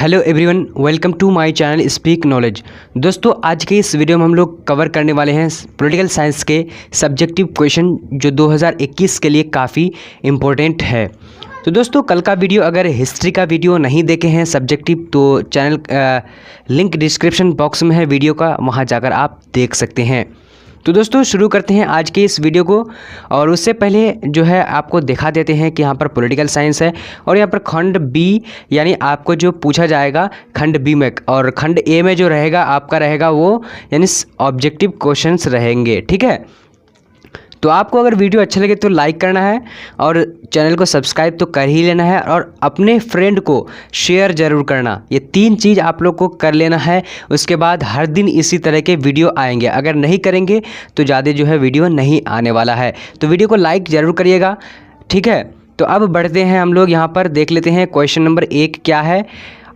Hello everyone, welcome to my channel speak knowledge. दोस्तों, आज के इस वीडियो में हम लोग कवर करने वाले हैं पॉलिटिकल साइंस के सब्जेक्टिव क्वेश्चन जो 2021 के लिए काफ़ी इम्पोर्टेंट है। तो दोस्तों, कल का वीडियो अगर हिस्ट्री का वीडियो नहीं देखे हैं सब्जेक्टिव तो चैनल लिंक डिस्क्रिप्शन बॉक्स में है वीडियो का, वहाँ जाकर आप देख सकते हैं। तो दोस्तों, शुरू करते हैं आज के इस वीडियो को। और उससे पहले जो है आपको दिखा देते हैं कि यहाँ पर पॉलिटिकल साइंस है और यहाँ पर खंड बी यानी आपको जो पूछा जाएगा खंड बी में, और खंड ए में जो रहेगा आपका रहेगा वो यानी ऑब्जेक्टिव क्वेश्चंस रहेंगे। ठीक है, तो आपको अगर वीडियो अच्छा लगे तो लाइक करना है और चैनल को सब्सक्राइब तो कर ही लेना है और अपने फ्रेंड को शेयर ज़रूर करना। ये 3 चीज़ आप लोग को कर लेना है। उसके बाद हर दिन इसी तरह के वीडियो आएंगे। अगर नहीं करेंगे तो ज़्यादा जो है वीडियो नहीं आने वाला है। तो वीडियो को लाइक ज़रूर करिएगा। ठीक है, तो अब बढ़ते हैं हम लोग यहाँ पर देख लेते हैं क्वेश्चन नंबर 1 क्या है।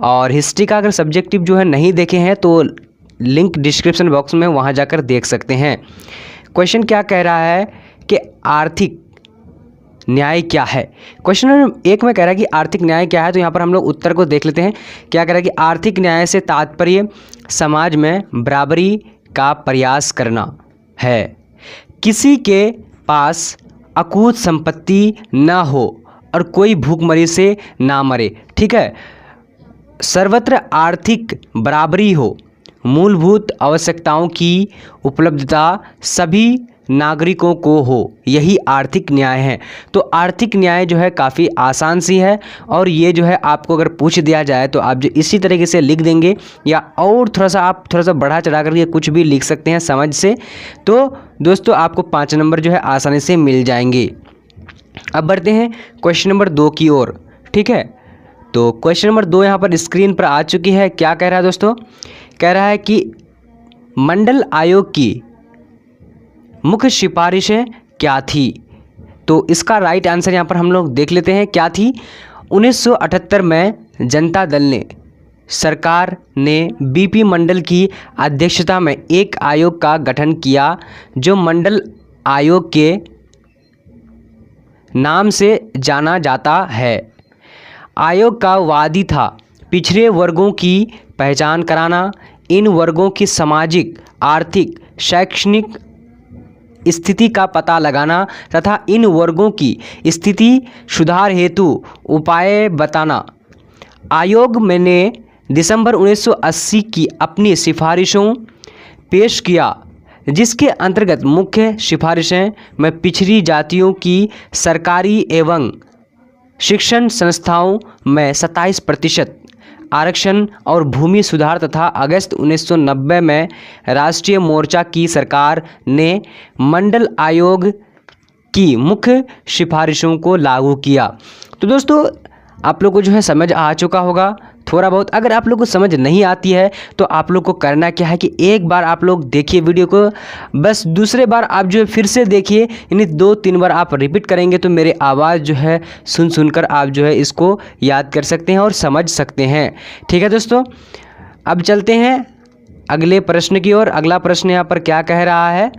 और हिस्ट्री का अगर सब्जेक्टिव जो है नहीं देखे हैं तो लिंक डिस्क्रिप्शन बॉक्स में वहाँ जाकर देख सकते हैं। क्वेश्चन क्या कह रहा है कि आर्थिक न्याय क्या है। क्वेश्चन नंबर 1 में कह रहा है कि आर्थिक न्याय क्या है। तो यहाँ पर हम लोग उत्तर को देख लेते हैं। क्या कह रहा है कि आर्थिक न्याय से तात्पर्य समाज में बराबरी का प्रयास करना है, किसी के पास अकूत संपत्ति ना हो और कोई भूखमरी से ना मरे। ठीक है, सर्वत्र आर्थिक बराबरी हो, मूलभूत आवश्यकताओं की उपलब्धता सभी नागरिकों को हो, यही आर्थिक न्याय है। तो आर्थिक न्याय जो है काफ़ी आसान सी है और ये जो है आपको अगर पूछ दिया जाए तो आप जो इसी तरीके से लिख देंगे या और आप थोड़ा सा बढ़ा चढ़ा करके कुछ भी लिख सकते हैं समझ से। तो दोस्तों, आपको 5 नंबर जो है आसानी से मिल जाएंगे। अब बढ़ते हैं क्वेश्चन नंबर 2 की ओर। ठीक है, तो क्वेश्चन नंबर 2 यहाँ पर स्क्रीन पर आ चुकी है। क्या कह रहा है दोस्तों? कह रहा है कि मंडल आयोग की मुख्य सिफारिशें क्या थी। तो इसका राइट आंसर यहाँ पर हम लोग देख लेते हैं क्या थी। 1978 में जनता दल ने सरकार ने बीपी मंडल की अध्यक्षता में एक आयोग का गठन किया जो मंडल आयोग के नाम से जाना जाता है। आयोग का वादी था पिछड़े वर्गों की पहचान कराना, इन वर्गों की सामाजिक, आर्थिक, शैक्षणिक स्थिति का पता लगाना तथा इन वर्गों की स्थिति सुधार हेतु उपाय बताना। आयोग ने दिसंबर 1980 की अपनी सिफारिशों पेश किया, जिसके अंतर्गत मुख्य सिफारिशें में पिछड़ी जातियों की सरकारी एवं शिक्षण संस्थाओं में 27% आरक्षण और भूमि सुधार तथा अगस्त 1990 में राष्ट्रीय मोर्चा की सरकार ने मंडल आयोग की मुख्य सिफारिशों को लागू किया। तो दोस्तों, आप लोग को जो है समझ आ चुका होगा थोड़ा बहुत। अगर आप लोग को समझ नहीं आती है तो आप लोग को करना क्या है कि एक बार आप लोग देखिए वीडियो को, बस दूसरे बार आप जो है फिर से देखिए, यानी 2-3 बार आप रिपीट करेंगे तो मेरे आवाज़ जो है सुनकर आप जो है इसको याद कर सकते हैं और समझ सकते हैं। ठीक है दोस्तों, अब चलते हैं अगले प्रश्न की ओर। अगला प्रश्न यहाँ पर क्या कह रहा है,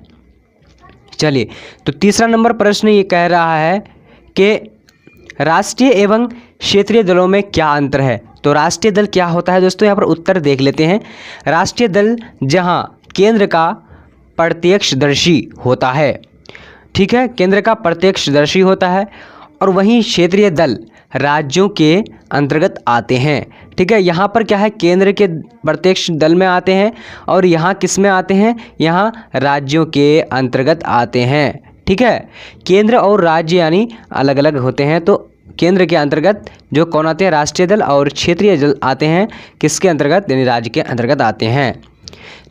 चलिए। तो तीसरा नंबर प्रश्न ये कह रहा है कि राष्ट्रीय एवं क्षेत्रीय दलों में क्या अंतर है। तो राष्ट्रीय दल क्या होता है दोस्तों, यहाँ पर उत्तर देख लेते हैं। राष्ट्रीय दल जहाँ केंद्र का प्रत्यक्षदर्शी होता है, ठीक है, केंद्र का प्रत्यक्षदर्शी होता है, और वहीं क्षेत्रीय दल राज्यों के अंतर्गत आते हैं। ठीक है, यहाँ पर क्या है, केंद्र के प्रत्यक्ष दल में आते हैं और यहाँ किस में आते हैं, यहाँ राज्यों के अंतर्गत आते हैं। ठीक है, केंद्र और राज्य यानी अलग अलग होते हैं। तो केंद्र के अंतर्गत जो कौन आते हैं, राष्ट्रीय दल, और क्षेत्रीय दल आते हैं किसके अंतर्गत, यानी राज्य के अंतर्गत आते हैं।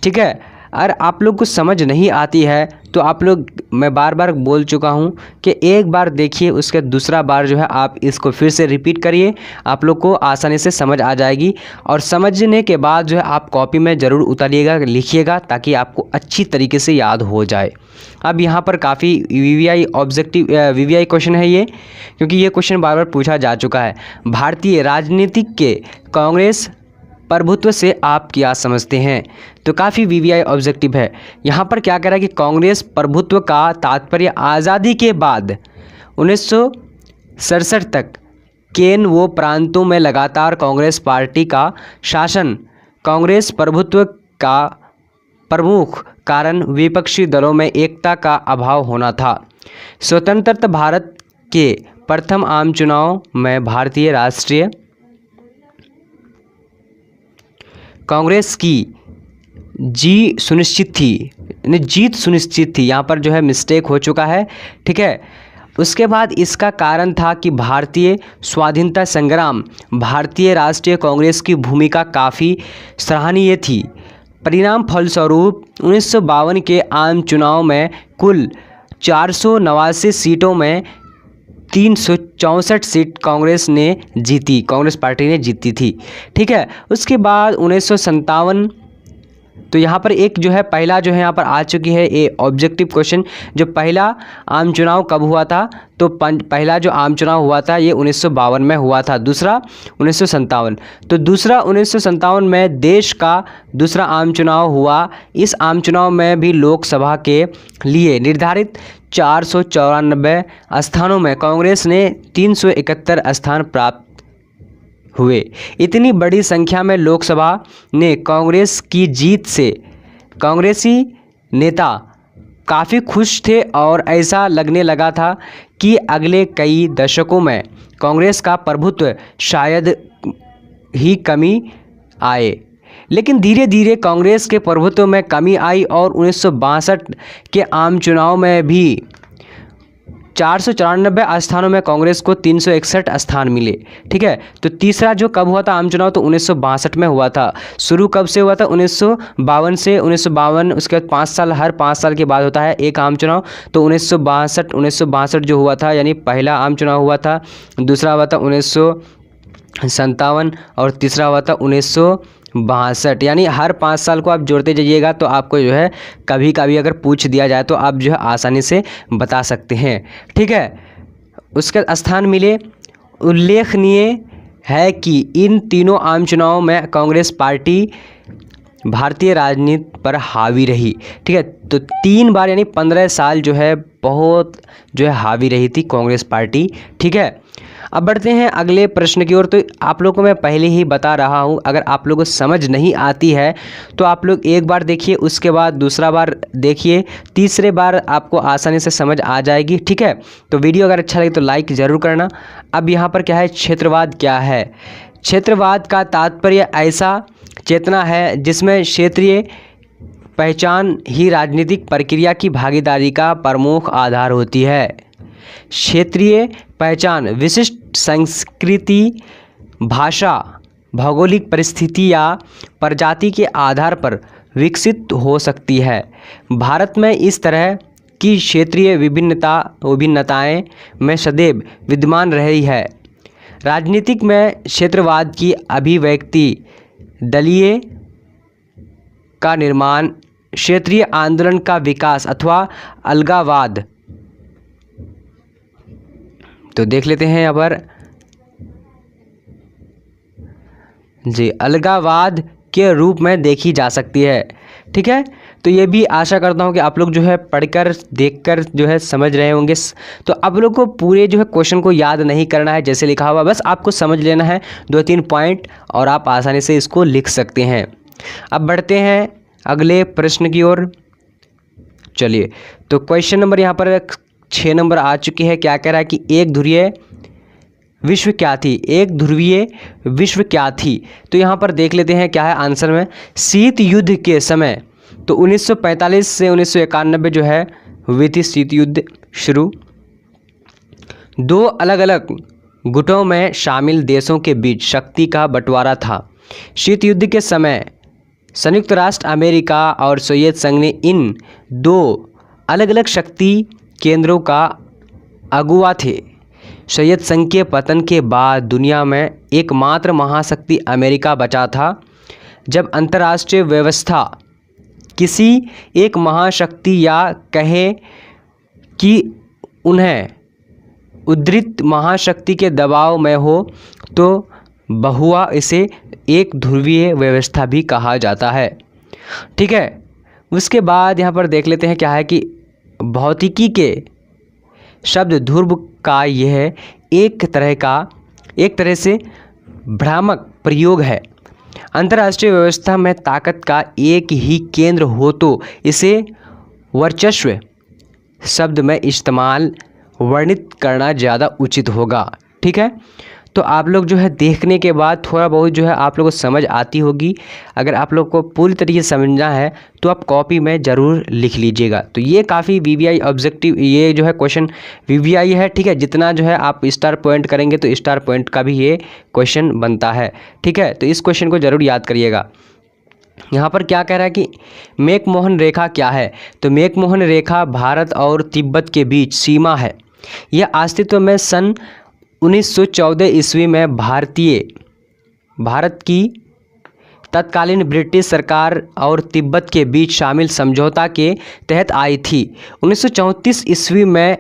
ठीक है, अगर आप लोग को समझ नहीं आती है तो आप लोग, मैं बार बार बोल चुका हूँ कि एक बार देखिए, उसके दूसरा बार जो है आप इसको फिर से रिपीट करिए, आप लोग को आसानी से समझ आ जाएगी। और समझने के बाद जो है आप कॉपी में ज़रूर उतारिएगा, लिखिएगा, ताकि आपको अच्छी तरीके से याद हो जाए। अब यहाँ पर काफ़ी वीवीआई क्वेश्चन है ये, क्योंकि ये क्वेश्चन बार बार पूछा जा चुका है। भारतीय राजनीतिक के कांग्रेस प्रभुत्व से आप क्या समझते हैं। तो काफ़ी वीवीआई ऑब्जेक्टिव है। यहाँ पर क्या कह रहा है कि कांग्रेस प्रभुत्व का तात्पर्य आज़ादी के बाद 1967 तक केन वो प्रांतों में लगातार कांग्रेस पार्टी का शासन, कांग्रेस प्रभुत्व का प्रमुख कारण विपक्षी दलों में एकता का अभाव होना था। स्वतंत्र भारत के प्रथम आम चुनाव में भारतीय राष्ट्रीय कांग्रेस की जीत सुनिश्चित थी। यहाँ पर जो है मिस्टेक हो चुका है, ठीक है। उसके बाद इसका कारण था कि भारतीय स्वाधीनता संग्राम, भारतीय राष्ट्रीय कांग्रेस की भूमिका काफ़ी सराहनीय थी। परिणाम फलस्वरूप 1952 के आम चुनाव में कुल 489 सीटों में 364 सीट कांग्रेस पार्टी ने जीती थी, ठीक है। उसके बाद 1957, तो यहाँ पर एक जो है पहला जो है यहाँ पर आ चुकी है ये ऑब्जेक्टिव क्वेश्चन, जो पहला आम चुनाव कब हुआ था, तो पहला जो आम चुनाव हुआ था ये 1952 में हुआ था, दूसरा 1957। तो दूसरा 1957 में देश का दूसरा आम चुनाव हुआ। इस आम चुनाव में भी लोकसभा के लिए निर्धारित 494 स्थानों में कांग्रेस ने 371 स्थान प्राप्त हुए। इतनी बड़ी संख्या में लोकसभा ने कांग्रेस की जीत से कांग्रेसी नेता काफ़ी खुश थे और ऐसा लगने लगा था कि अगले कई दशकों में कांग्रेस का प्रभुत्व शायद ही कमी आए। लेकिन धीरे धीरे कांग्रेस के प्रभुत्व में कमी आई और 1962 के आम चुनाव में भी 494 स्थानों में कांग्रेस को 361 स्थान मिले, ठीक है। तो तीसरा जो कब हुआ था आम चुनाव, तो 1962 में हुआ था। शुरू कब से हुआ था, 1952 से। 1952 उसके बाद 5 साल, हर 5 साल के बाद होता है एक आम चुनाव। तो 1962 जो हुआ था, यानी पहला आम चुनाव हुआ था, दूसरा हुआ था 1957 और तीसरा हुआ था 1962। यानी हर 5 साल को आप जोड़ते जाइएगा तो आपको जो है कभी कभी अगर पूछ दिया जाए तो आप जो है आसानी से बता सकते हैं, ठीक है। उसके स्थान मिले। उल्लेखनीय है कि इन तीनों आम चुनावों में कांग्रेस पार्टी भारतीय राजनीति पर हावी रही, ठीक है। तो 3 बार यानी 15 साल जो है बहुत जो है हावी रही थी कांग्रेस पार्टी, ठीक है। अब बढ़ते हैं अगले प्रश्न की ओर। तो आप लोगों को मैं पहले ही बता रहा हूं, अगर आप लोगों को समझ नहीं आती है तो आप लोग एक बार देखिए, उसके बाद दूसरा बार देखिए, तीसरे बार आपको आसानी से समझ आ जाएगी, ठीक है। तो वीडियो अगर अच्छा लगे तो लाइक ज़रूर करना। अब यहाँ पर क्या है, क्षेत्रवाद क्या है। क्षेत्रवाद का तात्पर्य ऐसा चेतना है जिसमें क्षेत्रीय पहचान ही राजनीतिक प्रक्रिया की भागीदारी का प्रमुख आधार होती है। क्षेत्रीय पहचान विशिष्ट संस्कृति, भाषा, भौगोलिक परिस्थिति या प्रजाति के आधार पर विकसित हो सकती है। भारत में इस तरह की क्षेत्रीय विभिन्नताएं में सदैव विद्यमान रही है। राजनीतिक में क्षेत्रवाद की अभिव्यक्ति दलीय का निर्माण, क्षेत्रीय आंदोलन का विकास अथवा अलगाववाद। तो देख लेते हैं यहाँ पर जी, अलगाववाद के रूप में देखी जा सकती है, ठीक है। तो ये भी आशा करता हूँ कि आप लोग जो है पढ़कर देखकर जो है समझ रहे होंगे। तो आप लोग को पूरे जो है क्वेश्चन को याद नहीं करना है जैसे लिखा हुआ, बस आपको समझ लेना है 2-3 पॉइंट और आप आसानी से इसको लिख सकते हैं। अब बढ़ते हैं अगले प्रश्न की ओर। चलिए, तो क्वेश्चन नंबर यहाँ पर 6 नंबर आ चुकी है। क्या कह रहा है कि एक ध्रुवीय विश्व क्या थी, एक ध्रुवीय विश्व क्या थी। तो यहाँ पर देख लेते हैं क्या है आंसर में। शीत युद्ध के समय, तो 1945 से 1991 जो है हुई थी शीत युद्ध शुरू। 2 अलग अलग गुटों में शामिल देशों के बीच शक्ति का बंटवारा था। शीत युद्ध के समय संयुक्त राष्ट्र अमेरिका और सोवियत संघ ने इन 2 अलग अलग शक्ति केंद्रों का अगुवा थे। सोवियत संघ के पतन के बाद दुनिया में एकमात्र महाशक्ति अमेरिका बचा था। जब अंतर्राष्ट्रीय व्यवस्था किसी एक महाशक्ति या कहे कि उन्हें उद्धृत महाशक्ति के दबाव में हो तो बहुआ इसे एक ध्रुवीय व्यवस्था भी कहा जाता है, ठीक है। उसके बाद यहाँ पर देख लेते हैं क्या है कि भौतिकी के शब्द ध्रुव का यह एक तरह का एक तरह से भ्रामक प्रयोग है। अंतर्राष्ट्रीय व्यवस्था में ताकत का एक ही केंद्र हो तो इसे वर्चस्व शब्द में इस्तेमाल वर्णित करना ज़्यादा उचित होगा। ठीक है, तो आप लोग जो है देखने के बाद थोड़ा बहुत जो है आप लोग को समझ आती होगी। अगर आप लोग को पूरी तरीके से समझना है तो आप कॉपी में ज़रूर लिख लीजिएगा। तो ये काफ़ी वीवीआई ऑब्जेक्टिव, ये जो है क्वेश्चन वीवीआई है। ठीक है, जितना जो है आप स्टार पॉइंट करेंगे तो स्टार पॉइंट का भी ये क्वेश्चन बनता है। ठीक है, तो इस क्वेश्चन को ज़रूर याद करिएगा। यहाँ पर क्या कह रहा है कि मैकमोहन रेखा क्या है? तो मैकमोहन रेखा भारत और तिब्बत के बीच सीमा है। यह अस्तित्व में सन 1914 ईस्वी में भारत की तत्कालीन ब्रिटिश सरकार और तिब्बत के बीच शामिल समझौता के तहत आई थी। 1934 ईस्वी में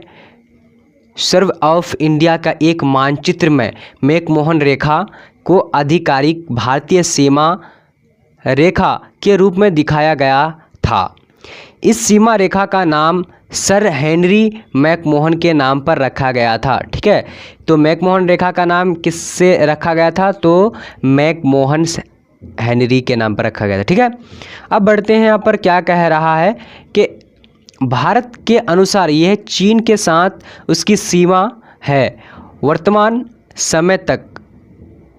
सर्वे ऑफ इंडिया का एक मानचित्र में मैकमोहन रेखा को आधिकारिक भारतीय सीमा रेखा के रूप में दिखाया गया था। इस सीमा रेखा का नाम सर हेनरी मैकमोहन के नाम पर रखा गया था। ठीक है, तो मैकमोहन रेखा का नाम किससे रखा गया था? तो मैकमोहन हेनरी के नाम पर रखा गया था। ठीक है, अब बढ़ते हैं। यहाँ पर क्या कह रहा है कि भारत के अनुसार यह चीन के साथ उसकी सीमा है। वर्तमान समय तक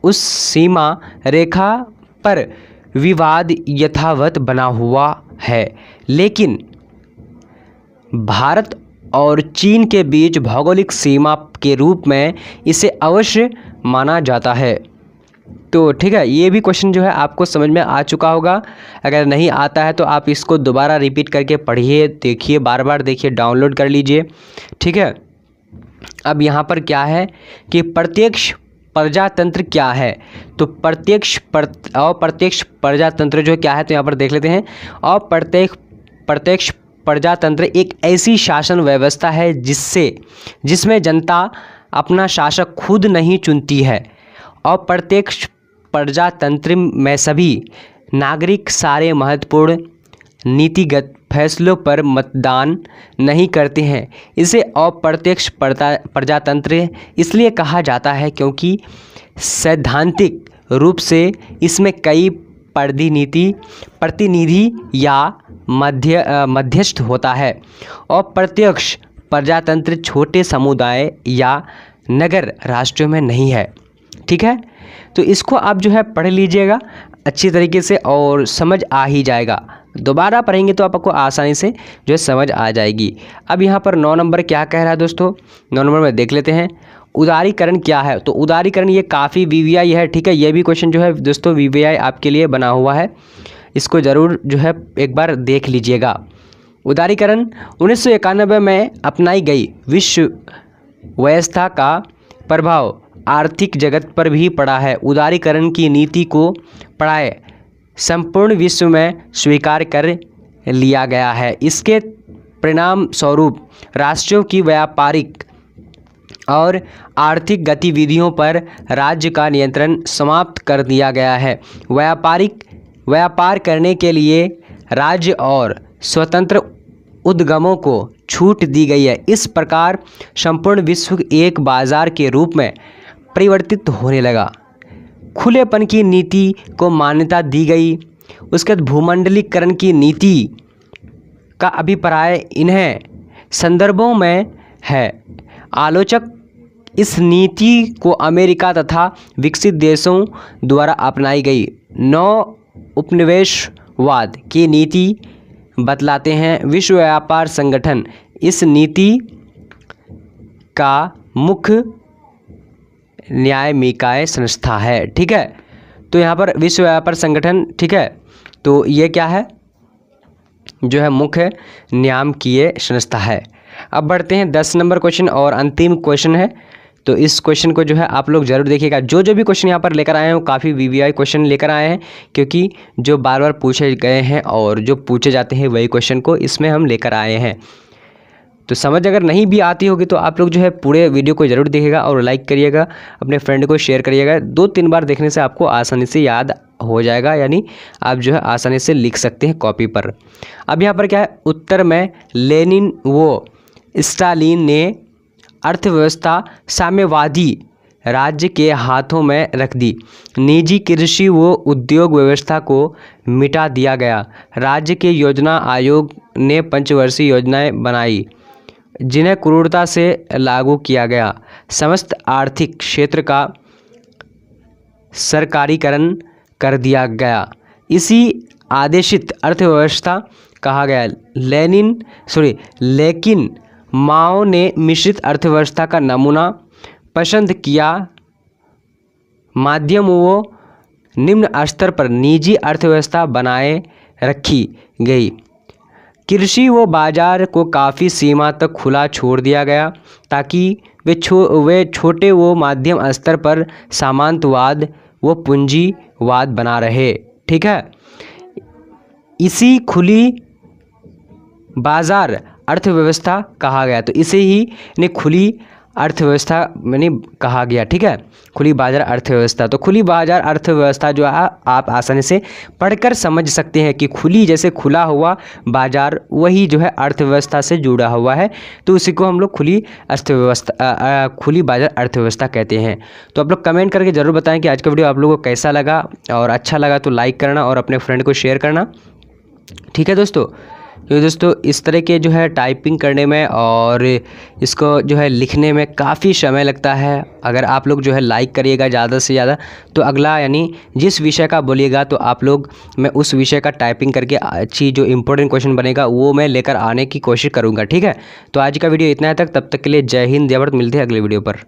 उस सीमा रेखा पर विवाद यथावत बना हुआ है, लेकिन भारत और चीन के बीच भौगोलिक सीमा के रूप में इसे अवश्य माना जाता है। तो ठीक है, ये भी क्वेश्चन जो है आपको समझ में आ चुका होगा। अगर नहीं आता है तो आप इसको दोबारा रिपीट करके पढ़िए, देखिए, बार बार देखिए, डाउनलोड कर लीजिए। ठीक है, अब यहाँ पर क्या है कि प्रत्यक्ष प्रजातंत्र क्या है? तो अप्रत्यक्ष प्रजातंत्र जो क्या है, तो यहाँ पर देख लेते हैं। प्रत्यक्ष प्रजातंत्र एक ऐसी शासन व्यवस्था है जिसमें जनता अपना शासक खुद नहीं चुनती है। अप्रत्यक्ष प्रजातंत्र में सभी नागरिक सारे महत्वपूर्ण नीतिगत फैसलों पर मतदान नहीं करते हैं। इसे अप्रत्यक्ष प्रजातंत्र इसलिए कहा जाता है क्योंकि सैद्धांतिक रूप से इसमें कई प्रतिनिधि या मध्यस्थ होता है। अप्रत्यक्ष प्रजातंत्र छोटे समुदाय या नगर राष्ट्रों में नहीं है। ठीक है, तो इसको आप जो है पढ़ लीजिएगा अच्छी तरीके से और समझ आ ही जाएगा। दोबारा पढ़ेंगे तो आपको आसानी से जो है समझ आ जाएगी। अब यहाँ पर 9 नंबर क्या कह रहा है दोस्तों? 9 नंबर में देख लेते हैं, उदारीकरण क्या है? तो उदारीकरण ये काफ़ी वीवीआई है। ठीक है, ये भी क्वेश्चन जो है दोस्तों वीवीआई आपके लिए बना हुआ है, इसको ज़रूर जो है एक बार देख लीजिएगा। उदारीकरण 1991 में अपनाई गई विश्व व्यवस्था का प्रभाव आर्थिक जगत पर भी पड़ा है। उदारीकरण की नीति को प्राय संपूर्ण विश्व में स्वीकार कर लिया गया है। इसके परिणाम स्वरूप राष्ट्रों की व्यापारिक और आर्थिक गतिविधियों पर राज्य का नियंत्रण समाप्त कर दिया गया है। व्यापार करने के लिए राज्य और स्वतंत्र उद्यमों को छूट दी गई है। इस प्रकार संपूर्ण विश्व एक बाजार के रूप में परिवर्तित होने लगा। खुलेपन की नीति को मान्यता दी गई। उसके बाद भूमंडलीकरण की नीति का अभिप्राय इन्हें संदर्भों में है। आलोचक इस नीति को अमेरिका तथा विकसित देशों द्वारा अपनाई गई नौ उपनिवेशवाद की नीति बतलाते हैं। विश्व व्यापार संगठन इस नीति का मुख्य न्यायिक संस्था है। ठीक है, तो यहाँ पर विश्व व्यापार संगठन, ठीक है, तो ये क्या है जो है मुख्य न्यायिक संस्था है। अब बढ़ते हैं 10 नंबर क्वेश्चन और अंतिम क्वेश्चन है। तो इस क्वेश्चन को जो है आप लोग ज़रूर देखिएगा। जो भी क्वेश्चन यहाँ पर लेकर आए हैं वो काफ़ी वीवीआई क्वेश्चन लेकर आए हैं, क्योंकि जो बार बार पूछे गए हैं और जो पूछे जाते हैं वही क्वेश्चन को इसमें हम लेकर आए हैं। तो समझ अगर नहीं भी आती होगी तो आप लोग जो है पूरे वीडियो को ज़रूर देखिएगा और लाइक करिएगा, अपने फ्रेंड को शेयर करिएगा। 2-3 बार देखने से आपको आसानी से याद हो जाएगा, यानी आप जो है आसानी से लिख सकते हैं कॉपी पर। अब यहाँ पर क्या है, उत्तर में लेनिन व स्टालिन ने अर्थव्यवस्था साम्यवादी राज्य के हाथों में रख दी। निजी कृषि व उद्योग व्यवस्था को मिटा दिया गया। राज्य के योजना आयोग ने पंचवर्षीय योजनाएं बनाई जिन्हें क्रूरता से लागू किया गया। समस्त आर्थिक क्षेत्र का सरकारीकरण कर दिया गया। इसी आदेशित अर्थव्यवस्था कहा गया। लेकिन माओ ने मिश्रित अर्थव्यवस्था का नमूना पसंद किया। मध्यम व निम्न स्तर पर निजी अर्थव्यवस्था बनाए रखी गई। कृषि व बाजार को काफ़ी सीमा तक खुला छोड़ दिया गया ताकि वे छोटे व मध्यम स्तर पर सामंतवाद व पूंजीवाद बना रहे। ठीक है, इसी खुली बाजार अर्थव्यवस्था कहा गया। तो इसे ही ने खुली अर्थव्यवस्था मैंने कहा गया। ठीक है, खुली बाजार अर्थव्यवस्था। तो खुली बाजार अर्थव्यवस्था जो है आप आसानी से पढ़कर समझ सकते हैं कि खुली जैसे खुला हुआ बाजार, वही जो है अर्थव्यवस्था से जुड़ा हुआ है। तो उसी को हम लोग खुली अर्थव्यवस्था खुली बाजार अर्थव्यवस्था कहते हैं। तो आप लोग कमेंट करके ज़रूर बताएं कि आज का वीडियो आप लोगों को कैसा लगा, और अच्छा लगा तो लाइक करना और अपने फ्रेंड को शेयर करना। ठीक है दोस्तों, तो दोस्तों इस तरह के जो है टाइपिंग करने में और इसको जो है लिखने में काफ़ी समय लगता है। अगर आप लोग जो है लाइक करिएगा ज़्यादा से ज़्यादा, तो अगला यानी जिस विषय का बोलिएगा तो आप लोग, मैं उस विषय का टाइपिंग करके अच्छी जो इंपॉर्टेंट क्वेश्चन बनेगा वो मैं लेकर आने की कोशिश करूँगा। ठीक है, तो आज का वीडियो इतना है तक, तब तक के लिए जय हिंद जय भारत। मिलते हैं अगले वीडियो पर।